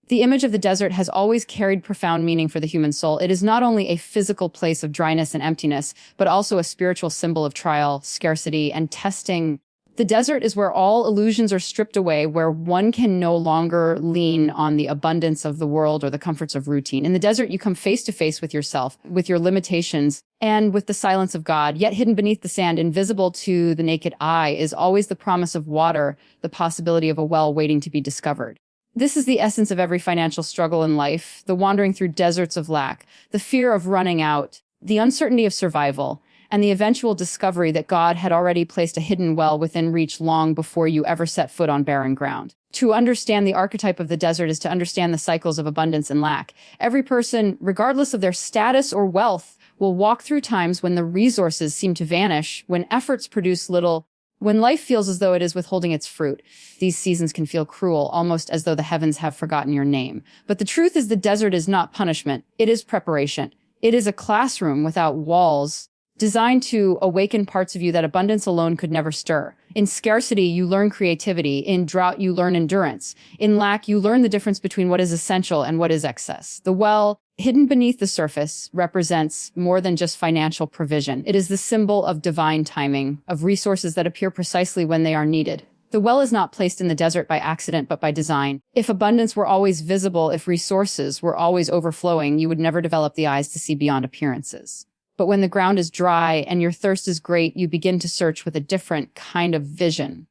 The image of the desert has always carried profound meaning for the human soul. It is not only a physical place of dryness and emptiness, but also a spiritual symbol of trial, scarcity, and testing. The desert is where all illusions are stripped away, where one can no longer lean on the abundance of the world or the comforts of routine. In the desert, you come face to face with yourself, with your limitations, and with the silence of God. Yet hidden beneath the sand, invisible to the naked eye, is always the promise of water, the possibility of a well waiting to be discovered. This is the essence of every financial struggle in life, the wandering through deserts of lack, the fear of running out, the uncertainty of survival, and the eventual discovery that God had already placed a hidden well within reach long before you ever set foot on barren ground. To understand the archetype of the desert is to understand the cycles of abundance and lack. Every person, regardless of their status or wealth, will walk through times when the resources seem to vanish, when efforts produce little, when life feels as though it is withholding its fruit. These seasons can feel cruel, almost as though the heavens have forgotten your name. But the truth is the desert is not punishment. It is preparation. It is a classroom without walls, designed to awaken parts of you that abundance alone could never stir. In scarcity, you learn creativity. In drought, you learn endurance. In lack, you learn the difference between what is essential and what is excess. The well, hidden beneath the surface, represents more than just financial provision. It is the symbol of divine timing, of resources that appear precisely when they are needed. The well is not placed in the desert by accident, but by design. If abundance were always visible, if resources were always overflowing, you would never develop the eyes to see beyond appearances. But when the ground is dry and your thirst is great, you begin to search with a different kind of vision.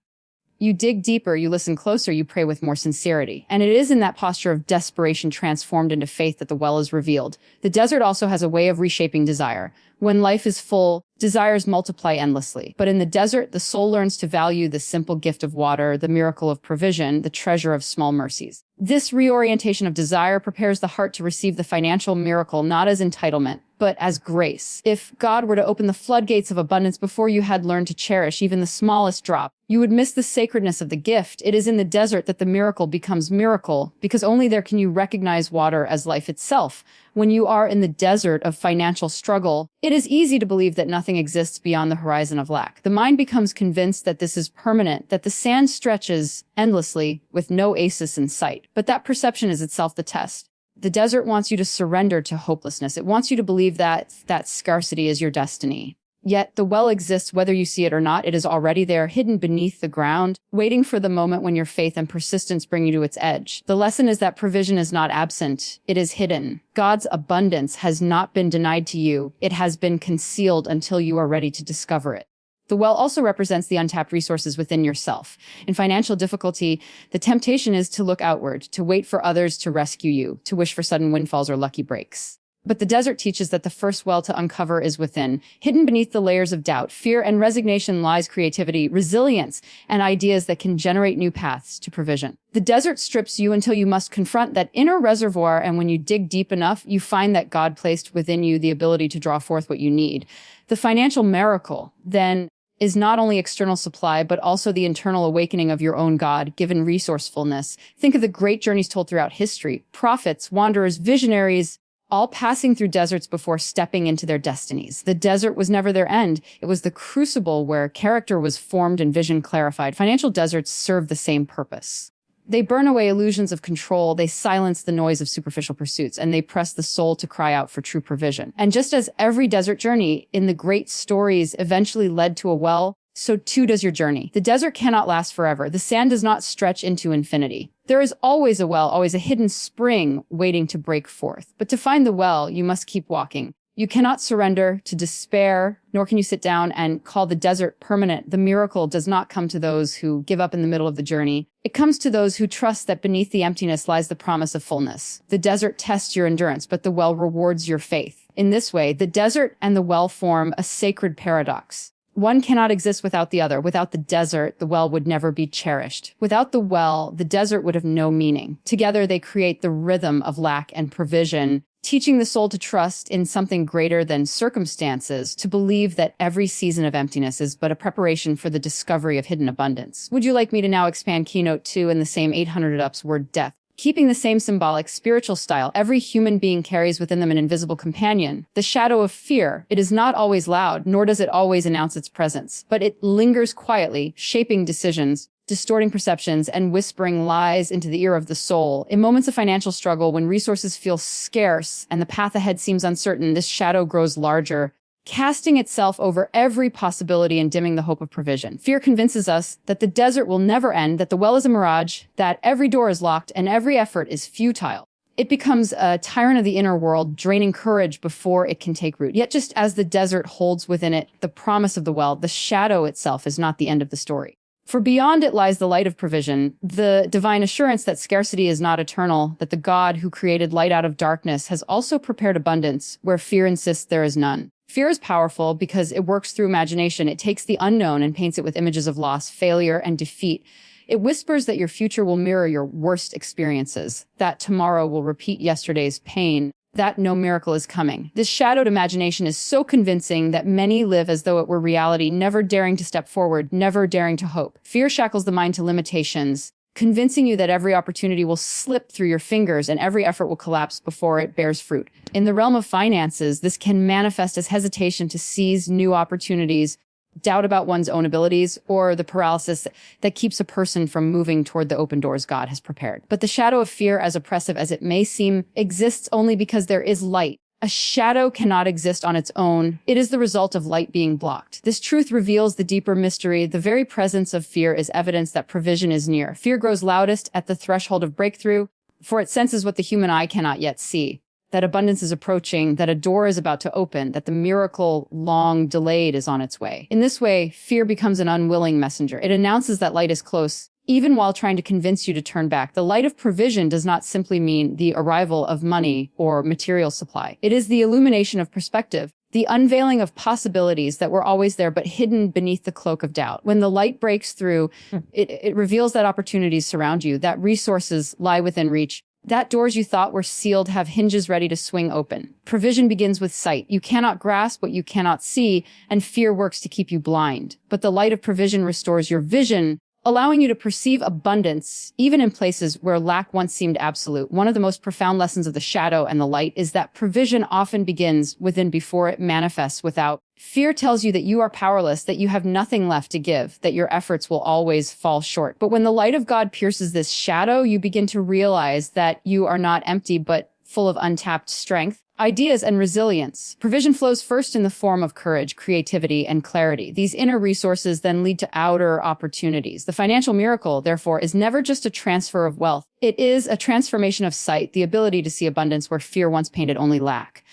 You dig deeper, you listen closer, you pray with more sincerity. And it is in that posture of desperation transformed into faith that the well is revealed. The desert also has a way of reshaping desire. When life is full, desires multiply endlessly. But in the desert, the soul learns to value the simple gift of water, the miracle of provision, the treasure of small mercies. This reorientation of desire prepares the heart to receive the financial miracle not as entitlement, but as grace. If God were to open the floodgates of abundance before you had learned to cherish even the smallest drop, you would miss the sacredness of the gift. It is in the desert that the miracle becomes miracle, because only there can you recognize water as life itself. When you are in the desert of financial struggle, it is easy to believe that nothing exists beyond the horizon of lack. The mind becomes convinced that this is permanent, that the sand stretches endlessly with no oasis in sight. But that perception is itself the test. The desert wants you to surrender to hopelessness. It wants you to believe that scarcity is your destiny. Yet the well exists whether you see it or not. It is already there, hidden beneath the ground, waiting for the moment when your faith and persistence bring you to its edge. The lesson is that provision is not absent. It is hidden. God's abundance has not been denied to you. It has been concealed until you are ready to discover it. The well also represents the untapped resources within yourself. In financial difficulty, the temptation is to look outward, to wait for others to rescue you, to wish for sudden windfalls or lucky breaks. But the desert teaches that the first well to uncover is within. Hidden beneath the layers of doubt, fear, and resignation lies creativity, resilience, and ideas that can generate new paths to provision. The desert strips you until you must confront that inner reservoir, and when you dig deep enough, you find that God placed within you the ability to draw forth what you need. The financial miracle, then, is not only external supply, but also the internal awakening of your own God-given resourcefulness. Think of the great journeys told throughout history. Prophets, wanderers, visionaries, all passing through deserts before stepping into their destinies. The desert was never their end. It was the crucible where character was formed and vision clarified. Financial deserts serve the same purpose. They burn away illusions of control, they silence the noise of superficial pursuits, and they press the soul to cry out for true provision. And just as every desert journey in the great stories eventually led to a well, so too does your journey. The desert cannot last forever. The sand does not stretch into infinity. There is always a well, always a hidden spring waiting to break forth. But to find the well, you must keep walking. You cannot surrender to despair, nor can you sit down and call the desert permanent. The miracle does not come to those who give up in the middle of the journey. It comes to those who trust that beneath the emptiness lies the promise of fullness. The desert tests your endurance, but the well rewards your faith. In this way, the desert and the well form a sacred paradox. One cannot exist without the other. Without the desert, the well would never be cherished. Without the well, the desert would have no meaning. Together, they create the rhythm of lack and provision, teaching the soul to trust in something greater than circumstances, to believe that every season of emptiness is but a preparation for the discovery of hidden abundance. Would you like me to now expand Keynote 2 in the same 800 ups word depth? Keeping the same symbolic, spiritual style, every human being carries within them an invisible companion, the shadow of fear. It is not always loud, nor does it always announce its presence, but it lingers quietly, shaping decisions, distorting perceptions and whispering lies into the ear of the soul. In moments of financial struggle, when resources feel scarce and the path ahead seems uncertain, this shadow grows larger, casting itself over every possibility and dimming the hope of provision. Fear convinces us that the desert will never end, that the well is a mirage, that every door is locked, and every effort is futile. It becomes a tyrant of the inner world, draining courage before it can take root. Yet just as the desert holds within it the promise of the well, the shadow itself is not the end of the story. For beyond it lies the light of provision, the divine assurance that scarcity is not eternal, that the God who created light out of darkness has also prepared abundance where fear insists there is none. Fear is powerful because it works through imagination. It takes the unknown and paints it with images of loss, failure, and defeat. It whispers that your future will mirror your worst experiences, that tomorrow will repeat yesterday's pain, that no miracle is coming. This shadowed imagination is so convincing that many live as though it were reality, never daring to step forward, never daring to hope. Fear shackles the mind to limitations, convincing you that every opportunity will slip through your fingers and every effort will collapse before it bears fruit. In the realm of finances, this can manifest as hesitation to seize new opportunities, doubt about one's own abilities, or the paralysis that keeps a person from moving toward the open doors God has prepared. But the shadow of fear, as oppressive as it may seem, exists only because there is light. A shadow cannot exist on its own. It is the result of light being blocked. This truth reveals the deeper mystery. The very presence of fear is evidence that provision is near. Fear grows loudest at the threshold of breakthrough, for it senses what the human eye cannot yet see, that abundance is approaching, that a door is about to open, that the miracle long delayed is on its way. In this way, fear becomes an unwilling messenger. It announces that light is close, even while trying to convince you to turn back. The light of provision does not simply mean the arrival of money or material supply. It is the illumination of perspective, the unveiling of possibilities that were always there but hidden beneath the cloak of doubt. When the light breaks through, it reveals that opportunities surround you, that resources lie within reach, that doors you thought were sealed have hinges ready to swing open. Provision begins with sight. You cannot grasp what you cannot see, and fear works to keep you blind. But the light of provision restores your vision, allowing you to perceive abundance, even in places where lack once seemed absolute. One of the most profound lessons of the shadow and the light is that provision often begins within before it manifests without. Fear tells you that you are powerless, that you have nothing left to give, that your efforts will always fall short. But when the light of God pierces this shadow, you begin to realize that you are not empty, but full of untapped strength, ideas, and resilience. Provision flows first in the form of courage, creativity, and clarity. These inner resources then lead to outer opportunities. The financial miracle, therefore, is never just a transfer of wealth. It is a transformation of sight, the ability to see abundance where fear once painted only lack.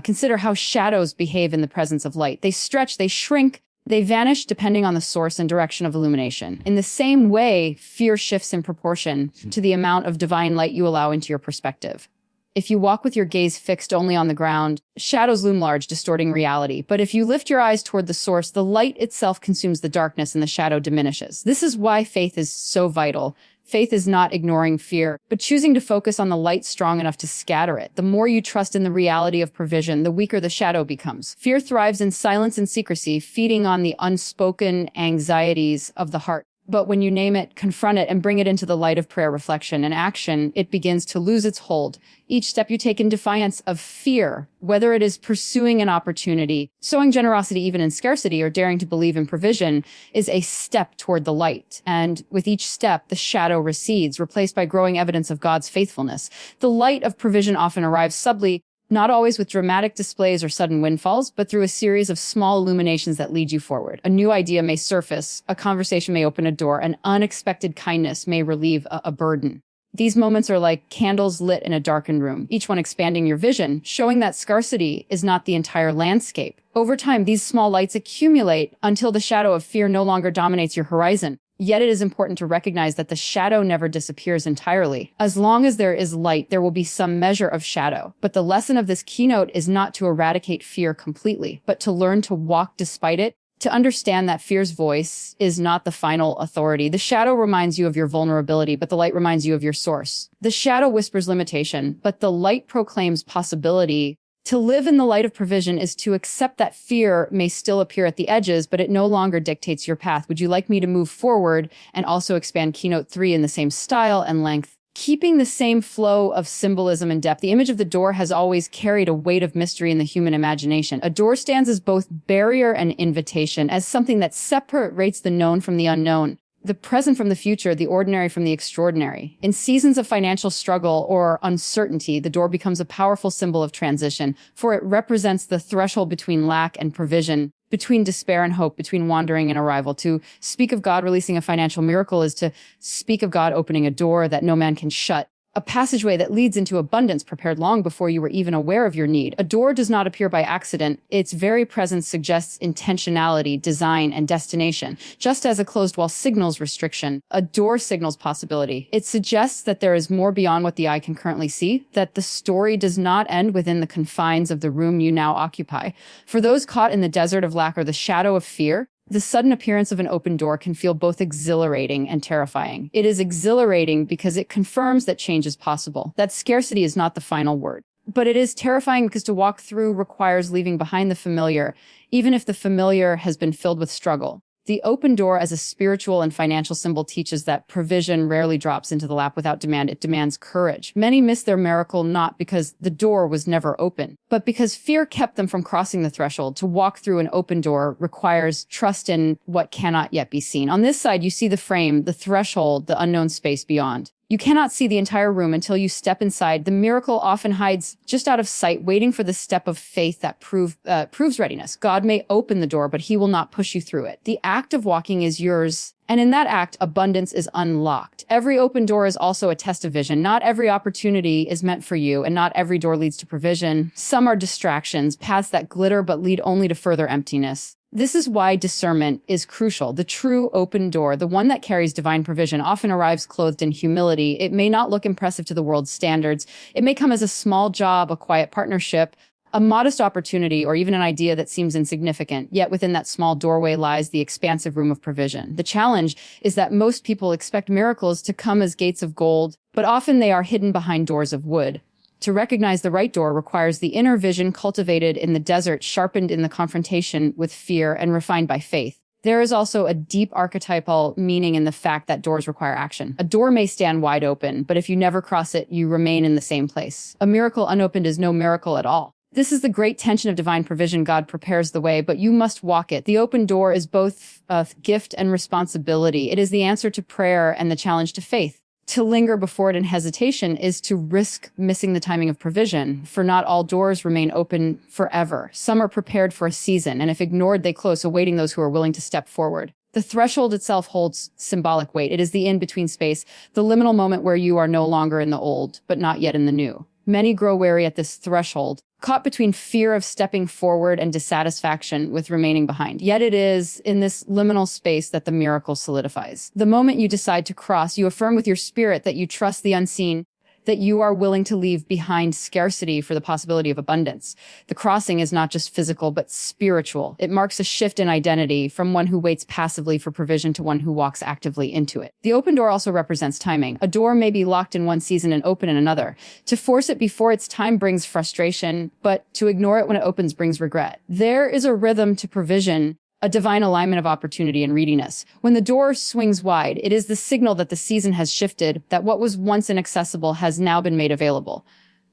Consider how shadows behave in the presence of light. They stretch, they shrink, they vanish depending on the source and direction of illumination. In the same way, fear shifts in proportion to the amount of divine light you allow into your perspective. If you walk with your gaze fixed only on the ground, shadows loom large, distorting reality. But if you lift your eyes toward the source, the light itself consumes the darkness and the shadow diminishes. This is why faith is so vital. Faith is not ignoring fear, but choosing to focus on the light strong enough to scatter it. The more you trust in the reality of provision, the weaker the shadow becomes. Fear thrives in silence and secrecy, feeding on the unspoken anxieties of the heart. But when you name it, confront it, and bring it into the light of prayer, reflection, and action, it begins to lose its hold. Each step you take in defiance of fear, whether it is pursuing an opportunity, sowing generosity even in scarcity, or daring to believe in provision, is a step toward the light. And with each step, the shadow recedes, replaced by growing evidence of God's faithfulness. The light of provision often arrives subtly, not always with dramatic displays or sudden windfalls, but through a series of small illuminations that lead you forward. A new idea may surface, a conversation may open a door, an unexpected kindness may relieve a burden. These moments are like candles lit in a darkened room, each one expanding your vision, showing that scarcity is not the entire landscape. Over time, these small lights accumulate until the shadow of fear no longer dominates your horizon. Yet it is important to recognize that the shadow never disappears entirely. As long as there is light, there will be some measure of shadow. But the lesson of this keynote is not to eradicate fear completely, but to learn to walk despite it, to understand that fear's voice is not the final authority. The shadow reminds you of your vulnerability, but the light reminds you of your source. The shadow whispers limitation, but the light proclaims possibility. To live in the light of provision is to accept that fear may still appear at the edges, but it no longer dictates your path. Would you like me to move forward and also expand keynote 3 in the same style and length? Keeping the same flow of symbolism and depth, the image of the door has always carried a weight of mystery in the human imagination. A door stands as both barrier and invitation, as something that separates the known from the unknown. the present from the future, the ordinary from the extraordinary. In seasons of financial struggle or uncertainty, the door becomes a powerful symbol of transition, for it represents the threshold between lack and provision, between despair and hope, between wandering and arrival. To speak of God releasing a financial miracle is to speak of God opening a door that no man can shut, a passageway that leads into abundance prepared long before you were even aware of your need. A door does not appear by accident. Its very presence suggests intentionality, design, and destination. Just as a closed wall signals restriction, a door signals possibility. It suggests that there is more beyond what the eye can currently see, that the story does not end within the confines of the room you now occupy. For those caught in the desert of lack or the shadow of fear, the sudden appearance of an open door can feel both exhilarating and terrifying. It is exhilarating because it confirms that change is possible, that scarcity is not the final word. But it is terrifying because to walk through requires leaving behind the familiar, even if the familiar has been filled with struggle. The open door as a spiritual and financial symbol teaches that provision rarely drops into the lap without demand. It demands courage. Many miss their miracle not because the door was never open, but because fear kept them from crossing the threshold. To walk through an open door requires trust in what cannot yet be seen. On this side, you see the frame, the threshold, the unknown space beyond. You cannot see the entire room until you step inside. The miracle often hides just out of sight, waiting for the step of faith that proves readiness. God may open the door, but he will not push you through it. The act of walking is yours, and in that act, abundance is unlocked. Every open door is also a test of vision. Not every opportunity is meant for you, and not every door leads to provision. Some are distractions, paths that glitter but lead only to further emptiness. This is why discernment is crucial. The true open door, the one that carries divine provision, often arrives clothed in humility. It may not look impressive to the world's standards. It may come as a small job, a quiet partnership, a modest opportunity, or even an idea that seems insignificant. Yet within that small doorway lies the expansive room of provision. The challenge is that most people expect miracles to come as gates of gold, but often they are hidden behind doors of wood. To recognize the right door requires the inner vision cultivated in the desert, sharpened in the confrontation with fear, and refined by faith. There is also a deep archetypal meaning in the fact that doors require action. A door may stand wide open, but if you never cross it, you remain in the same place. A miracle unopened is no miracle at all. This is the great tension of divine provision. God prepares the way, but you must walk it. The open door is both a gift and responsibility. It is the answer to prayer and the challenge to faith. To linger before it in hesitation is to risk missing the timing of provision, for not all doors remain open forever. Some are prepared for a season, and if ignored, they close, awaiting those who are willing to step forward. The threshold itself holds symbolic weight. It is the in-between space, the liminal moment where you are no longer in the old, but not yet in the new. Many grow wary at this threshold, caught between fear of stepping forward and dissatisfaction with remaining behind. Yet it is in this liminal space that the miracle solidifies. The moment you decide to cross, you affirm with your spirit that you trust the unseen, that you are willing to leave behind scarcity for the possibility of abundance. The crossing is not just physical, but spiritual. It marks a shift in identity from one who waits passively for provision to one who walks actively into it. The open door also represents timing. A door may be locked in one season and open in another. To force it before its time brings frustration, but to ignore it when it opens brings regret. There is a rhythm to provision, a divine alignment of opportunity and readiness. When the door swings wide, it is the signal that the season has shifted, that what was once inaccessible has now been made available.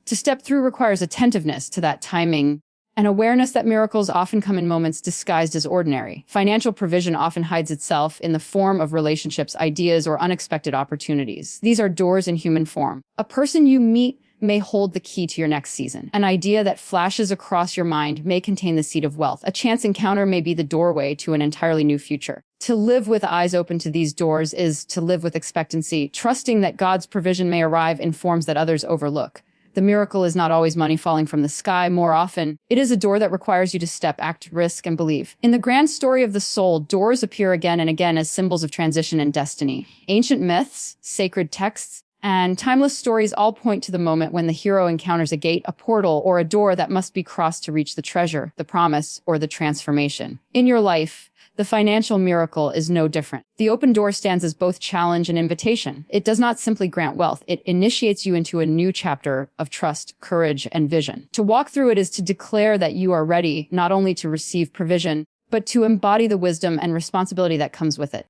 To step through requires attentiveness to that timing, an awareness that miracles often come in moments disguised as ordinary. Financial provision often hides itself in the form of relationships, ideas, or unexpected opportunities. These are doors in human form. A person you meet may hold the key to your next season. An idea that flashes across your mind may contain the seed of wealth. A chance encounter may be the doorway to an entirely new future. To live with eyes open to these doors is to live with expectancy, trusting that God's provision may arrive in forms that others overlook. The miracle is not always money falling from the sky. More often, it is a door that requires you to step, act, risk, and believe. In the grand story of the soul, doors appear again and again as symbols of transition and destiny. Ancient myths, sacred texts, and timeless stories all point to the moment when the hero encounters a gate, a portal, or a door that must be crossed to reach the treasure, the promise, or the transformation. In your life, the financial miracle is no different. The open door stands as both challenge and invitation. It does not simply grant wealth. It initiates you into a new chapter of trust, courage, and vision. To walk through it is to declare that you are ready not only to receive provision, but to embody the wisdom and responsibility that comes with it.